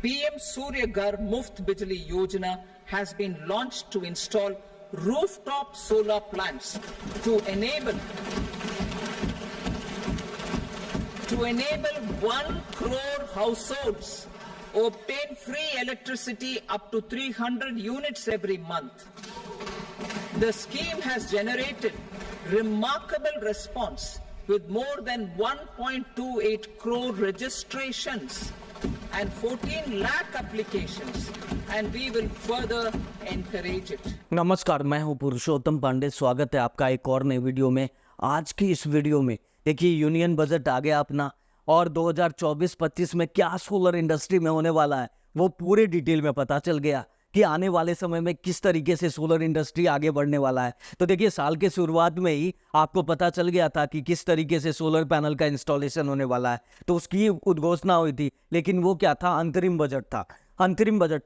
PM Surya Ghar Muft Bijli Yojana has been launched to install rooftop solar plants to enable 1 crore households obtain free electricity up to 300 units every month. The scheme has generated remarkable response with more than 1.28 crore registrations and 14 lakh applications, and we will further encourage it. नमस्कार, मैं हूं पुरुषोत्तम पांडे। स्वागत है आपका एक और नए video में। आज की इस वीडियो में देखिए यूनियन बजट आ गया अपना, और 2024-25 में क्या सोलर इंडस्ट्री में होने वाला है वो पूरे डिटेल में पता चल गया कि आने वाले समय में किस तरीके से सोलर इंडस्ट्री आगे बढ़ने वाला है। तो देखिए साल के शुरुआत में ही आपको पता चल गया था कि किस तरीके से सोलर पैनल का इंस्टॉलेशन होने वाला है, तो उसकी उद्घोषणा हुई थी। लेकिन वो क्या था, अंतरिम बजट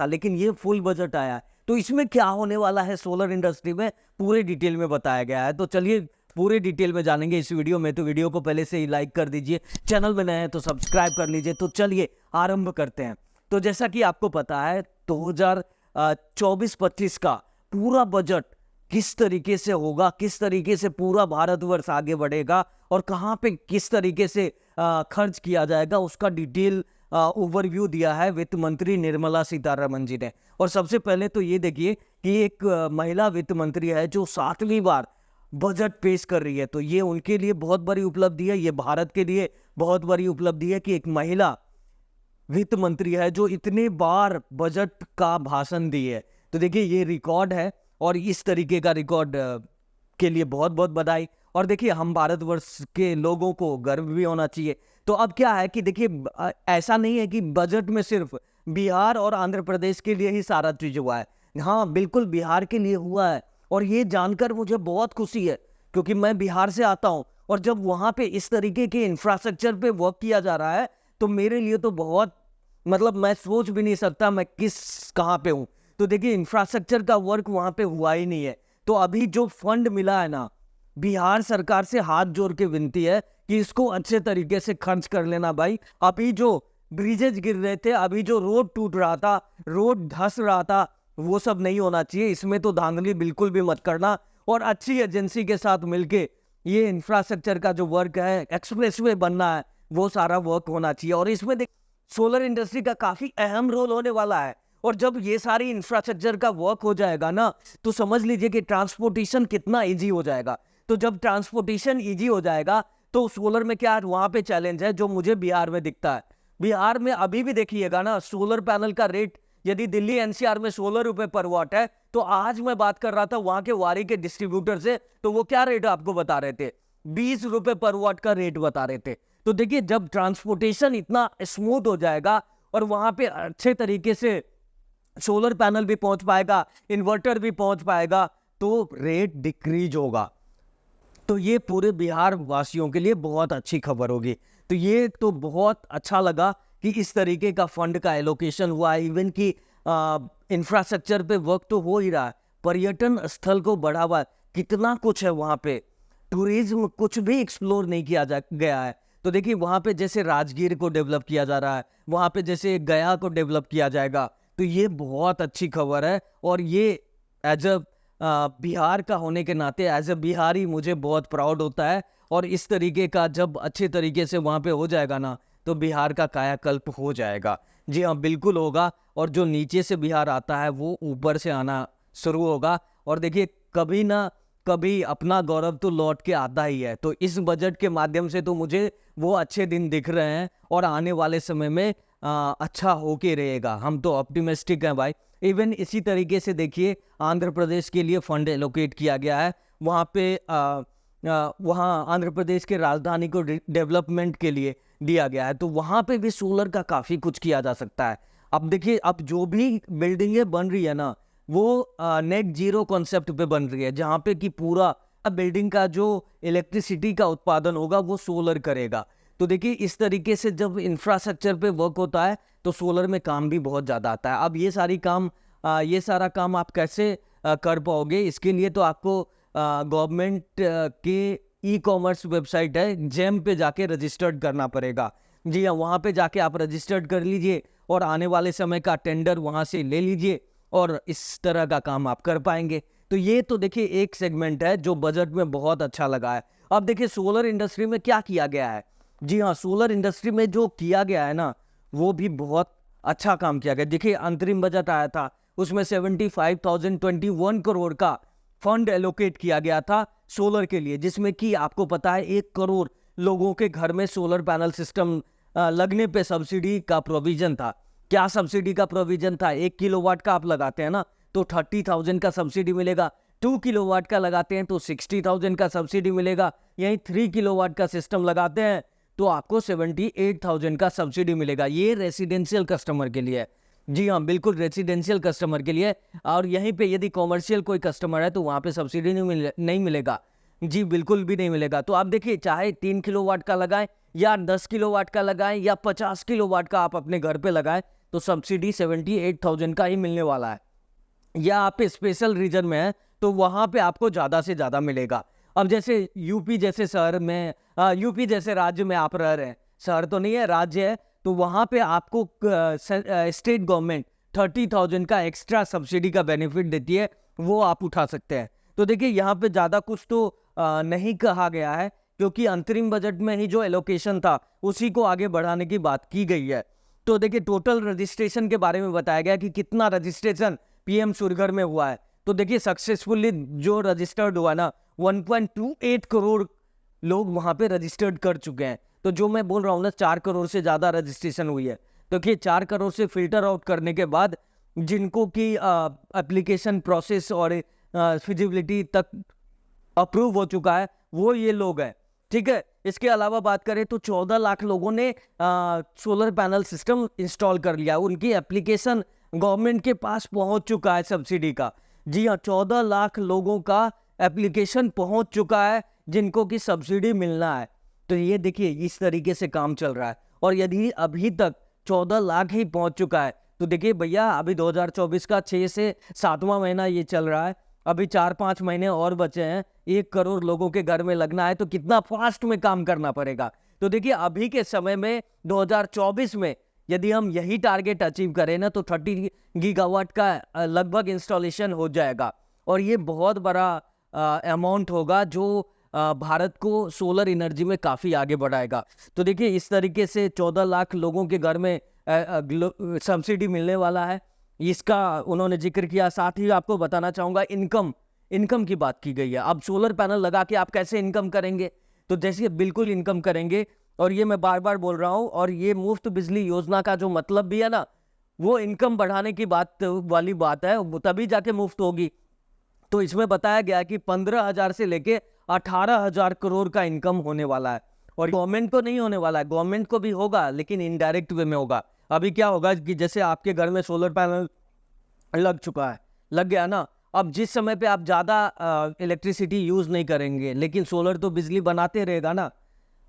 था। लेकिन ये फुल बजट आया है, तो इसमें क्या होने वाला है सोलर इंडस्ट्री में पूरे डिटेल में बताया गया है। तो चलिए पूरे डिटेल में जानेंगे इस वीडियो में। तो वीडियो को पहले से ही लाइक कर दीजिए, चैनल में नए हैं तो सब्सक्राइब कर लीजिए। तो चलिए आरंभ करते हैं। तो जैसा कि आपको पता है 2024-25 का पूरा बजट किस तरीके से होगा, किस तरीके से पूरा भारतवर्ष आगे बढ़ेगा और कहाँ पे किस तरीके से खर्च किया जाएगा, उसका डिटेल ओवरव्यू दिया है वित्त मंत्री निर्मला सीतारमण जी ने। और सबसे पहले तो ये देखिए कि एक महिला वित्त मंत्री है जो 7वीं बार बजट पेश कर रही है। तो ये उनके लिए बहुत बड़ी उपलब्धि है, ये भारत के लिए बहुत बड़ी उपलब्धि है कि एक महिला वित्त मंत्री है जो इतने बार बजट का भाषण दी है। तो देखिए ये रिकॉर्ड है, और इस तरीके का रिकॉर्ड के लिए बहुत बहुत बधाई। और देखिए हम भारतवर्ष के लोगों को गर्व भी होना चाहिए। तो अब क्या है कि देखिए ऐसा नहीं है कि बजट में सिर्फ बिहार और आंध्र प्रदेश के लिए ही सारा चीज हुआ है। हाँ बिल्कुल बिहार के लिए हुआ है, और ये जानकर मुझे बहुत खुशी है क्योंकि मैं बिहार से आता हूँ। और जब वहाँ पे इस तरीके के इंफ्रास्ट्रक्चर पे वर्क किया जा रहा है तो मेरे लिए तो बहुत, मतलब मैं सोच भी नहीं सकता मैं कहाँ पे हूँ। तो देखिए इंफ्रास्ट्रक्चर का वर्क वहाँ पे हुआ ही नहीं है। तो अभी जो फंड मिला है ना, बिहार सरकार से हाथ जोड़ के विनती है कि इसको अच्छे तरीके से खर्च कर लेना भाई। अभी जो ब्रिजेज गिर रहे थे, अभी जो रोड टूट रहा था, रोड धंस रहा था, वो सब नहीं होना चाहिए। इसमें तो धांधली बिल्कुल भी मत करना, और अच्छी एजेंसी के साथ मिलके ये इंफ्रास्ट्रक्चर का जो वर्क है, एक्सप्रेसवे बनना है, वो सारा वर्क होना चाहिए। और इसमें सोलर इंडस्ट्री का काफी अहम रोल होने वाला है। और जब ये सारी इंफ्रास्ट्रक्चर का वर्क हो जाएगा ना, तो समझ लीजिए कि ट्रांसपोर्टेशन कितना इजी हो जाएगा। तो जब ट्रांसपोर्टेशन इजी हो जाएगा तो सोलर में क्या, वहां पे चैलेंज है जो मुझे बिहार में दिखता है। बिहार में अभी भी देखिएगा ना, सोलर पैनल का रेट यदि दिल्ली एनसीआर में 16 रुपए पर वाट है, तो आज मैं बात कर रहा था वहां के वारी के डिस्ट्रीब्यूटर से, तो वो क्या रेट आपको बता रहे थे, 20 रुपए पर वाट का रेट बता रहे थे। तो देखिए जब ट्रांसपोर्टेशन इतना स्मूथ हो जाएगा और वहां पे अच्छे तरीके से सोलर पैनल भी पहुंच पाएगा, इन्वर्टर भी पहुंच पाएगा, तो रेट डिक्रीज होगा। तो ये पूरे बिहार वासियों के लिए बहुत अच्छी खबर होगी। तो ये तो बहुत अच्छा लगा कि इस तरीके का फंड का एलोकेशन हुआ है। इवन कि इंफ्रास्ट्रक्चर पे वर्क तो हो ही रहा है, पर्यटन स्थल को बढ़ावा, कितना कुछ है वहाँ पे, टूरिज्म कुछ भी एक्सप्लोर नहीं किया गया है। तो देखिए वहाँ पे जैसे राजगीर को डेवलप किया जा रहा है, वहाँ पे जैसे गया को डेवलप किया जाएगा। तो ये बहुत अच्छी खबर है, और ये एज अ बिहार का होने के नाते, एज अ बिहारी मुझे बहुत प्राउड होता है। और इस तरीके का जब अच्छे तरीके से वहाँ पे हो जाएगा ना, तो बिहार का कायाकल्प हो जाएगा। जी हाँ बिल्कुल होगा। और जो नीचे से बिहार आता है वो ऊपर से आना शुरू होगा। और देखिए कभी ना कभी अपना गौरव तो लौट के आता ही है। तो इस बजट के माध्यम से तो मुझे वो अच्छे दिन दिख रहे हैं, और आने वाले समय में अच्छा होके रहेगा। हम तो ऑप्टिमिस्टिक हैं भाई। इवन इसी तरीके से देखिए आंध्र प्रदेश के लिए फंड एलोकेट किया गया है। वहाँ पे वहाँ आंध्र प्रदेश के राजधानी को डेवलपमेंट के लिए दिया गया है। तो वहाँ पे भी सोलर का काफ़ी कुछ किया जा सकता है। अब देखिए अब जो भी बिल्डिंगें बन रही है ना, वो नेट जीरो कॉन्सेप्ट पे बन रही है, जहाँ पे कि पूरा बिल्डिंग का जो इलेक्ट्रिसिटी का उत्पादन होगा वो सोलर करेगा। तो देखिए इस तरीके से जब इंफ्रास्ट्रक्चर पे वर्क होता है तो सोलर में काम भी बहुत ज़्यादा आता है। अब ये सारा काम आप कैसे कर पाओगे, इसके लिए तो आपको गवर्नमेंट के ई-कॉमर्स वेबसाइट है जेम पे जाके रजिस्टर्ड करना पड़ेगा। जी हाँ, वहाँ पे जाके आप रजिस्टर्ड कर लीजिए, और आने वाले समय का टेंडर वहाँ से ले लीजिए और इस तरह का काम आप कर पाएंगे। तो ये तो देखिए एक सेगमेंट है जो बजट में बहुत अच्छा लगा है। अब देखिए सोलर इंडस्ट्री में क्या किया गया है। जी हाँ, सोलर इंडस्ट्री में जो किया गया है ना, वो भी बहुत अच्छा काम किया गया। देखिए अंतरिम बजट आया था, उसमें 75,021 करोड़ का फंड एलोकेट किया गया था सोलर के लिए, जिसमें कि आपको पता है 1 करोड़ लोगों के घर में सोलर पैनल सिस्टम लगने पे सब्सिडी का प्रोविजन था। क्या सब्सिडी का प्रोविजन था? 1 किलोवाट का आप लगाते हैं ना तो 30,000 का सब्सिडी मिलेगा, 2 किलोवाट का लगाते हैं तो 60,000 का सब्सिडी मिलेगा, यहीं 3 किलोवाट का सिस्टम लगाते हैं तो आपको 78,000 का सब्सिडी मिलेगा। ये रेसिडेंशियल कस्टमर के लिए है। जी हाँ, बिल्कुल रेसिडेंशियल कस्टमर के लिए। और यहीं पे यदि कॉमर्शियल कोई कस्टमर है तो वहाँ पे सब्सिडी नहीं मिलेगा। जी बिल्कुल भी नहीं मिलेगा। तो आप देखिए, चाहे 3 किलोवाट का लगाएं या 10 किलोवाट का लगाएं या 50 किलोवाट का आप अपने घर पे लगाएं तो सब्सिडी 78,000 का ही मिलने वाला है। या आप स्पेशल रीजन में हैं तो वहाँ पे आपको ज़्यादा से ज़्यादा मिलेगा। अब जैसे यूपी जैसे शहर में, यूपी जैसे राज्य में आप रह रहे हैं, शहर तो नहीं है, राज्य है, तो वहाँ पे आपको स्टेट गवर्नमेंट 30,000 का एक्स्ट्रा सब्सिडी का बेनिफिट देती है, वो आप उठा सकते हैं। तो देखिए यहाँ पे ज़्यादा कुछ तो नहीं कहा गया है, क्योंकि अंतरिम बजट में ही जो एलोकेशन था उसी को आगे बढ़ाने की बात की गई है। तो देखिए टोटल रजिस्ट्रेशन के बारे में बताया गया कि कितना रजिस्ट्रेशन पीएम सूर्यघर में हुआ है। तो देखिए सक्सेसफुली जो रजिस्टर्ड हुआ ना, 1.28 करोड़ लोग वहां पे रजिस्टर्ड कर चुके हैं। तो जो मैं बोल रहा हूँ ना, 4 करोड़ से ज़्यादा रजिस्ट्रेशन हुई है। तो देखिए 4 करोड़ से फिल्टर आउट करने के बाद जिनको की एप्लीकेशन प्रोसेस और फिजिबिलिटी तक अप्रूव हो चुका है, वो ये लोग हैं। ठीक है, इसके अलावा बात करें तो 14 लाख लोगों ने सोलर पैनल सिस्टम इंस्टॉल कर लिया, उनकी एप्लीकेशन गवर्नमेंट के पास पहुंच चुका है सब्सिडी का। जी हाँ, 14 लाख लोगों का एप्लीकेशन पहुंच चुका है जिनको की सब्सिडी मिलना है। तो ये देखिए इस तरीके से काम चल रहा है। और यदि अभी तक 14 लाख ही पहुंच चुका है तो देखिए भैया, अभी 2024 का 6 से 7वां महीना ये चल रहा है, अभी 4-5 महीने और बचे हैं, 1 करोड़ लोगों के घर में लगना है, तो कितना फास्ट में काम करना पड़ेगा। तो देखिए अभी के समय में 2024 में यदि हम यही टारगेट अचीव करें ना तो 30 गीगावाट का लगभग इंस्टॉलेशन हो जाएगा। और ये बहुत बड़ा अमाउंट होगा जो भारत को सोलर एनर्जी में काफ़ी आगे बढ़ाएगा। तो देखिए इस तरीके से 14 लाख लोगों के घर में सब्सिडी मिलने वाला है, इसका उन्होंने जिक्र किया। साथ ही आपको बताना चाहूँगा इनकम की बात की गई है। अब सोलर पैनल लगा के आप कैसे इनकम करेंगे? तो जैसे बिल्कुल इनकम करेंगे, और ये मैं बार बार बोल रहा हूँ, और ये मुफ्त बिजली योजना का जो मतलब भी है ना, वो इनकम बढ़ाने की बात वाली बात है, वो तभी जाके मुफ्त होगी। तो इसमें बताया गया कि 15,000 से लेके 18,000 करोड़ का इनकम होने वाला है। और गवर्नमेंट को नहीं होने वाला है, गवर्नमेंट को भी होगा लेकिन इनडायरेक्ट वे में होगा। अभी क्या होगा कि जैसे आपके घर में सोलर पैनल लग गया ना, अब जिस समय पे आप ज़्यादा इलेक्ट्रिसिटी यूज़ नहीं करेंगे, लेकिन सोलर तो बिजली बनाते रहेगा ना,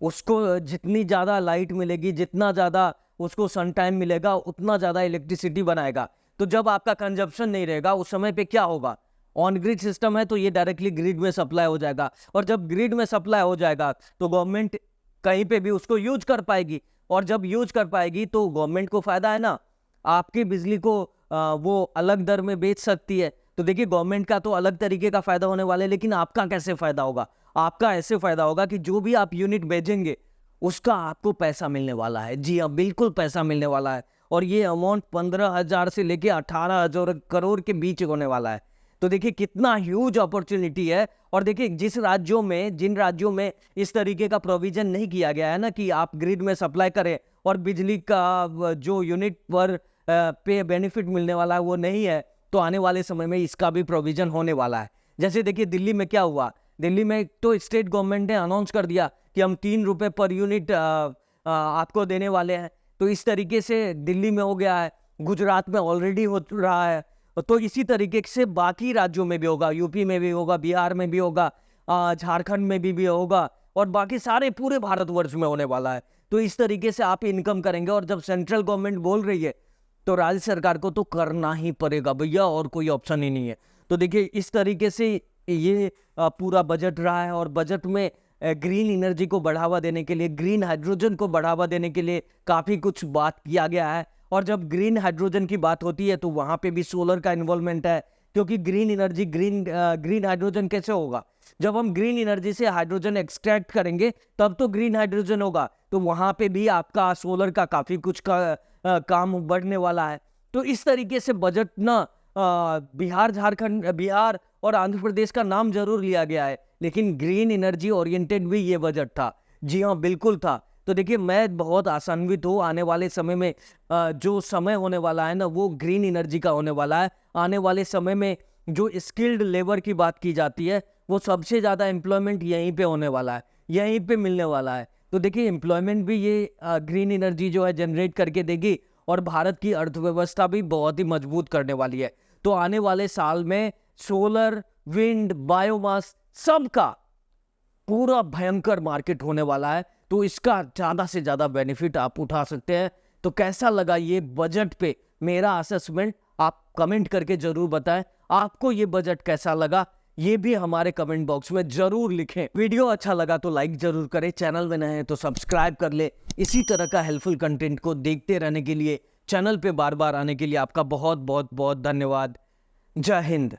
उसको जितनी ज़्यादा लाइट मिलेगी, जितना ज़्यादा उसको सन टाइम मिलेगा, उतना ज़्यादा इलेक्ट्रिसिटी बनाएगा। तो जब आपका कंजप्शन नहीं रहेगा उस समय पे क्या होगा, ऑन ग्रिड सिस्टम है तो ये डायरेक्टली ग्रिड में सप्लाई हो जाएगा। और जब ग्रिड में सप्लाई हो जाएगा तो गवर्नमेंट कहीं पे भी उसको यूज कर पाएगी, और जब यूज कर पाएगी तो गवर्नमेंट को फायदा है ना, आपकी बिजली को वो अलग दर में बेच सकती है। तो देखिए गवर्नमेंट का तो अलग तरीके का फायदा होने वाला है, लेकिन आपका कैसे फायदा होगा? आपका ऐसे फायदा होगा कि जो भी आप यूनिट बेचेंगे उसका आपको पैसा मिलने वाला है। जी हाँ, बिल्कुल पैसा मिलने वाला है। और ये अमाउंट 15,000 से लेके 18,000 करोड़ के बीच होने वाला है। तो देखिए कितना ह्यूज अपॉर्चुनिटी है। और देखिए जिन राज्यों में इस तरीके का प्रोविजन नहीं किया गया है ना कि आप ग्रिड में सप्लाई करें और बिजली का जो यूनिट पर पे बेनिफिट मिलने वाला है वो नहीं है, तो आने वाले समय में इसका भी प्रोविजन होने वाला है। जैसे देखिए दिल्ली में क्या हुआ, दिल्ली में तो स्टेट गवर्नमेंट ने अनाउंस कर दिया कि हम 3 रुपये पर यूनिट आपको देने वाले हैं। तो इस तरीके से दिल्ली में हो गया है, गुजरात में ऑलरेडी हो रहा है, तो इसी तरीके से बाकी राज्यों में भी होगा, यूपी में भी होगा, बिहार में भी होगा, झारखंड में भी होगा, और बाकी सारे पूरे भारतवर्ष में होने वाला है। तो इस तरीके से आप इनकम करेंगे। और जब सेंट्रल गवर्नमेंट बोल रही है तो राज्य सरकार को तो करना ही पड़ेगा भैया, और कोई ऑप्शन ही नहीं है। तो देखिए इस तरीके से ये पूरा बजट रहा है। और बजट में ग्रीन एनर्जी को बढ़ावा देने के लिए, ग्रीन हाइड्रोजन को बढ़ावा देने के लिए काफ़ी कुछ बात किया गया है। और जब ग्रीन हाइड्रोजन की बात होती है तो वहां पे भी सोलर का इन्वॉल्वमेंट है, क्योंकि ग्रीन एनर्जी ग्रीन हाइड्रोजन कैसे होगा? जब हम ग्रीन एनर्जी से हाइड्रोजन एक्सट्रैक्ट करेंगे तब तो ग्रीन हाइड्रोजन होगा। तो वहां पे भी आपका सोलर का काफी कुछ काम बढ़ने वाला है। तो इस तरीके से बजट ना बिहार और आंध्र प्रदेश का नाम जरूर लिया गया है, लेकिन ग्रीन एनर्जी ओरिएंटेड भी ये बजट था। जी हाँ, बिल्कुल था। तो देखिए, मैं बहुत आशान्वित हूँ आने वाले समय में जो समय होने वाला है ना, वो ग्रीन एनर्जी का होने वाला है। आने वाले समय में जो स्किल्ड लेबर की बात की जाती है, वो सबसे ज़्यादा एम्प्लॉयमेंट यहीं पे होने वाला है, यहीं पे मिलने वाला है। तो देखिए, एम्प्लॉयमेंट भी ये ग्रीन एनर्जी जो है जनरेट करके देगी और भारत की अर्थव्यवस्था भी बहुत ही मजबूत करने वाली है। तो आने वाले साल में सोलर, विंड, बायोमास सबका पूरा भयंकर मार्केट होने वाला है। तो इसका ज़्यादा से ज़्यादा बेनिफिट आप उठा सकते हैं। तो कैसा लगा ये बजट पे मेरा असेसमेंट, आप कमेंट करके जरूर बताएं। आपको ये बजट कैसा लगा, ये भी हमारे कमेंट बॉक्स में जरूर लिखें। वीडियो अच्छा लगा तो लाइक जरूर करें, चैनल में नए हैं तो सब्सक्राइब कर ले। इसी तरह का हेल्पफुल कंटेंट को देखते रहने के लिए, चैनल पे बार बार आने के लिए आपका बहुत बहुत बहुत धन्यवाद। जय हिंद।